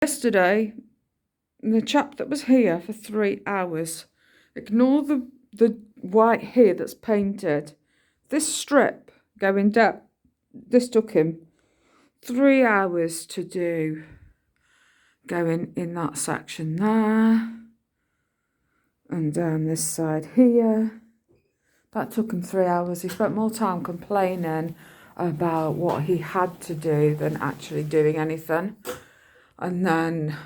Yesterday, the chap that was here for 3 hours, ignore the white here that's painted. This strip going down, this took him 3 hours to do, going in that section there and down this side here. That took him 3 hours. He spent more time complaining about what he had to do than actually doing anything. And then,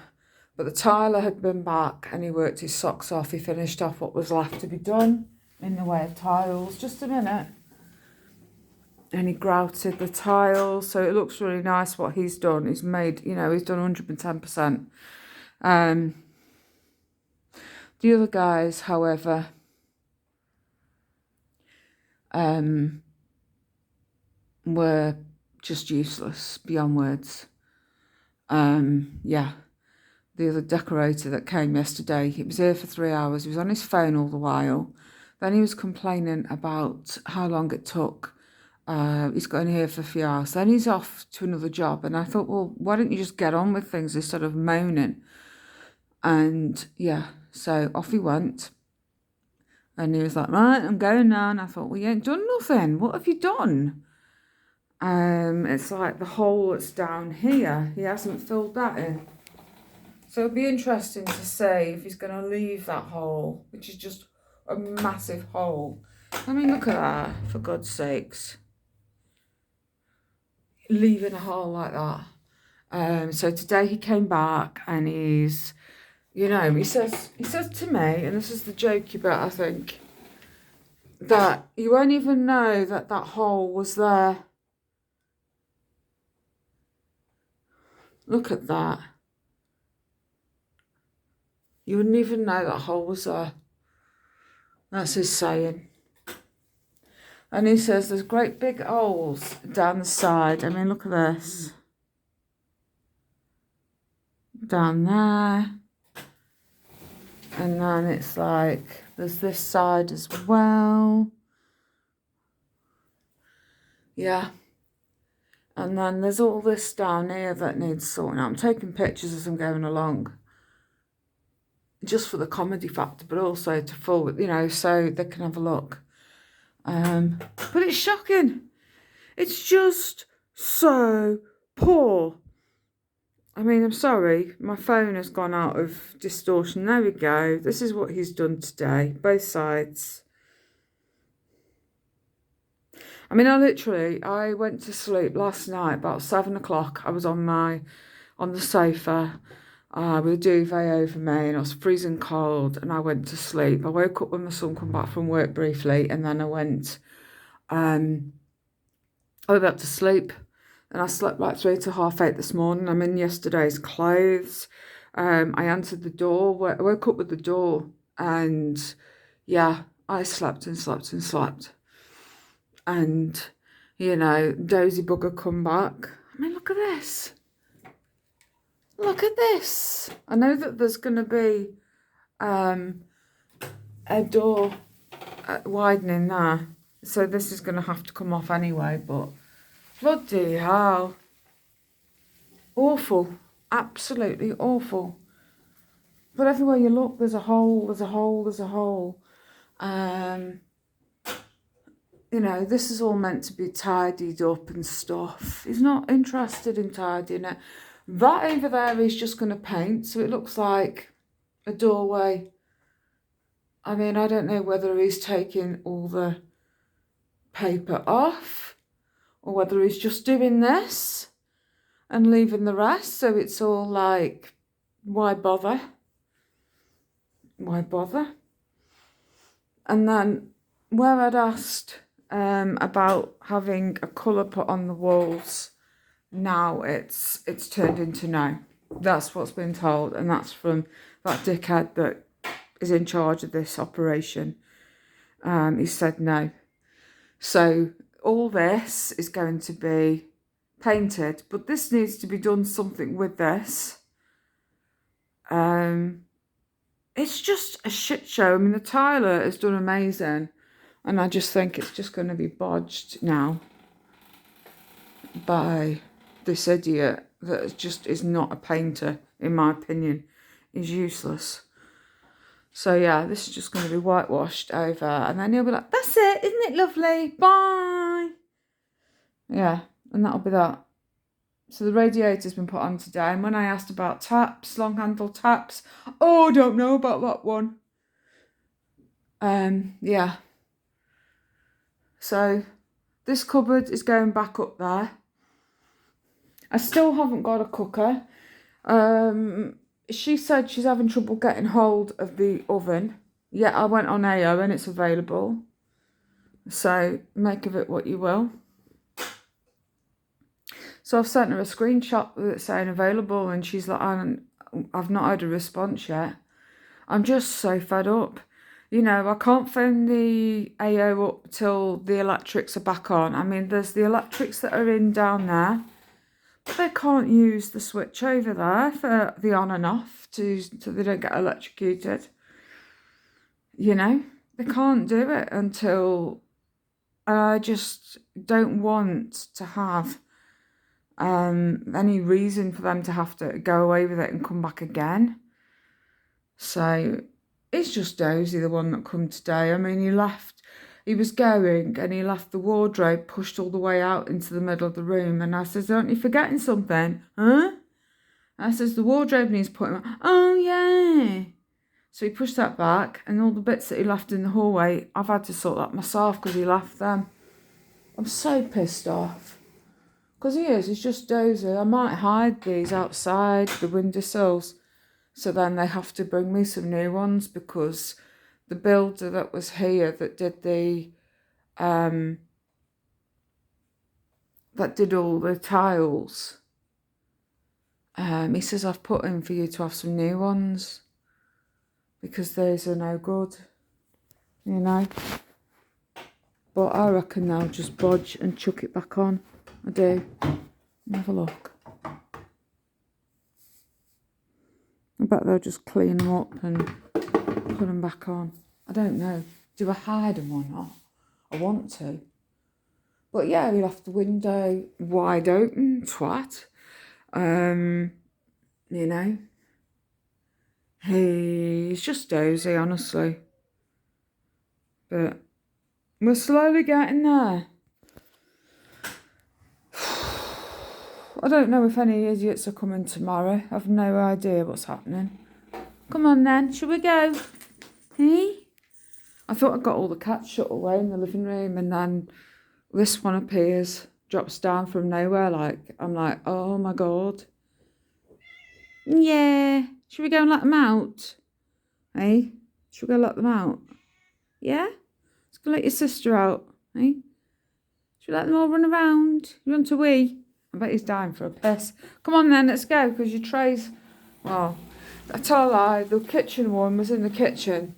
but the tiler had been back and he worked his socks off. He finished off what was left to be done in the way of tiles. Just a minute. And he grouted the tiles, so it looks really nice what he's done. He's made, he's done 110%. The other guys, however, were just useless, beyond words. The other decorator that came yesterday, he was here for 3 hours. He was on his phone all the while. Then he was complaining about how long it took. He's got in here for a few hours. Then he's off to another job. And I thought, well, why don't you just get on with things instead of moaning? And yeah, so off he went. And he was like, right, I'm going now. And I thought, well, you ain't done nothing. What have you done? It's like the hole that's down here. He hasn't filled that in. So it'll be interesting to see if he's going to leave that hole, which is just a massive hole. I mean, look at that, for God's sakes. Leaving a hole like that. So today he came back and he's, he says to me, and this is the jokey bit, I think, that you won't even know that that hole was there. Look at that. You wouldn't even know that hole was there. That's his saying. And he says there's great big holes down the side. I mean, look at this. Down there. And then it's like, there's this side as well. Yeah. And then there's all this down here that needs sorting out. I'm taking pictures as I'm going along. Just for the comedy factor, but also to forward, so they can have a look. But it's shocking. It's just so poor. I mean, I'm sorry, my phone has gone out of distortion. There we go. This is what he's done today, both sides. I mean, I went to sleep last night about 7 o'clock. I was on the sofa with a duvet over me, and I was freezing cold, and I went to sleep. I woke up when my son come back from work briefly, and then I went back to sleep, and I slept like 3 to half 8 this morning. I'm in yesterday's clothes. I answered the door. I woke up with the door, and yeah, I slept and slept and slept. And, dozy bugger come back. I mean, look at this. Look at this. I know that there's going to be a door widening there. So this is going to have to come off anyway, but bloody hell. Awful. Absolutely awful. But everywhere you look, there's a hole, there's a hole, there's a hole. This is all meant to be tidied up and stuff. He's not interested in tidying it. That over there is just going to paint, so it looks like a doorway. I mean, I don't know whether he's taking all the paper off or whether he's just doing this and leaving the rest, so it's all like, why bother? Why bother? And then where I'd asked about having a colour put on the walls, now it's turned into no. That's what's been told, and that's from that dickhead that is in charge of this operation. He said no. So all this is going to be painted, but this needs to be done something with this. It's just a shit show. I mean, the tiler has done amazing, and I just think it's just going to be bodged now by this idiot that just is not a painter, in my opinion, is useless. So yeah, this is just going to be whitewashed over, and then he'll be like, that's it, isn't it lovely? Bye. Yeah, and that'll be that. So the radiator's been put on today, and when I asked about taps, long handle taps, oh, don't know about that one. Yeah. So this cupboard is going back up there. I still haven't got a cooker. She said she's having trouble getting hold of the oven. Yeah, I went on AO and it's available. So make of it what you will. So I've sent her a screenshot that's saying available, and she's like, I've not had a response yet. I'm just so fed up. You know, I can't phone the AO up till the electrics are back on. I mean, there's the electrics that are in down there, but they can't use the switch over there for the on and off so they don't get electrocuted. You know, they can't do it until... I just don't want to have any reason for them to have to go away with it and come back again. So it's just Dozy, the one that come today. I mean, he was going and he left the wardrobe pushed all the way out into the middle of the room, and I says, aren't you forgetting something? Huh? I says, the wardrobe needs putting on. Oh yeah. So he pushed that back, and all the bits that he left in the hallway, I've had to sort that myself because he left them. I'm so pissed off. Because he's just Dozy. I might hide these outside the windowsills, so then they have to bring me some new ones, because the builder that was here that did all the tiles, he says, I've put in for you to have some new ones because those are no good, you know. But I reckon they'll just bodge and chuck it back on. I do. Have a look. I bet they'll just clean them up and put them back on. I don't know. Do I hide them or not? I want to. But yeah, he left the window wide open, twat. You know. He's just Dozy, honestly. But we're slowly getting there. I don't know if any idiots are coming tomorrow. I've no idea what's happening. Come on then, shall we go? Hey? I thought I got all the cats shut away in the living room, and then this one appears, drops down from nowhere. I'm like, oh my God. Yeah. Should we go and let them out? Hey? Should we go let them out? Yeah? Let's go let your sister out. Hey? Should we let them all run around? You want to wee? I bet he's dying for a piss. Come on then, let's go, because your trays... Well, I tell a lie, the kitchen one was in the kitchen.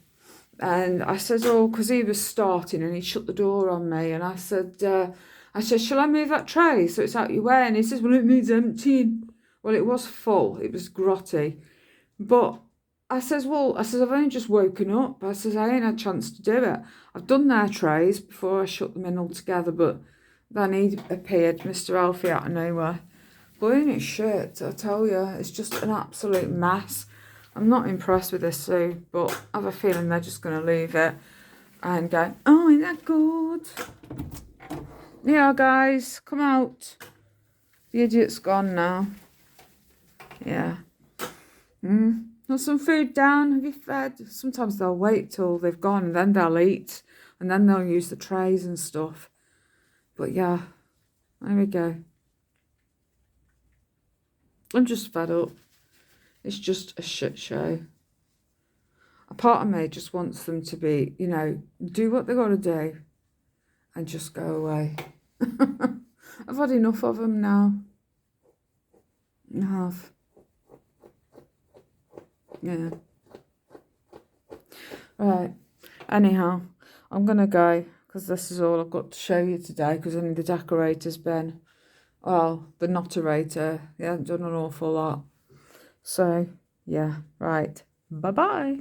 And I said, oh, because he was starting and he shut the door on me. And I said, shall I move that tray so it's out your way? And he says, well, it needs emptying. Well, it was full. It was grotty. But I says, I've only just woken up. I says, I ain't had a chance to do it. I've done their trays before I shut them in altogether, but then he appeared, Mr. Alfie, out of nowhere. But in his shirt, I tell you, it's just an absolute mess. I'm not impressed with this Sue, but I have a feeling they're just going to leave it and go, oh, isn't that good? Yeah, guys, come out. The idiot's gone now. Yeah. Got some food down? Have you fed? Sometimes they'll wait till they've gone and then they'll eat. And then they'll use the trays and stuff. But yeah, there we go. I'm just fed up. It's just a shit show. A part of me just wants them to be, you know, do what they got to do and just go away. I've had enough of them now. I have. Yeah. Right. Anyhow, I'm going to go because this is all I've got to show you today, because only the decorator's been, well, the not-orator, he hasn't done an awful lot. So, yeah, right. Bye-bye.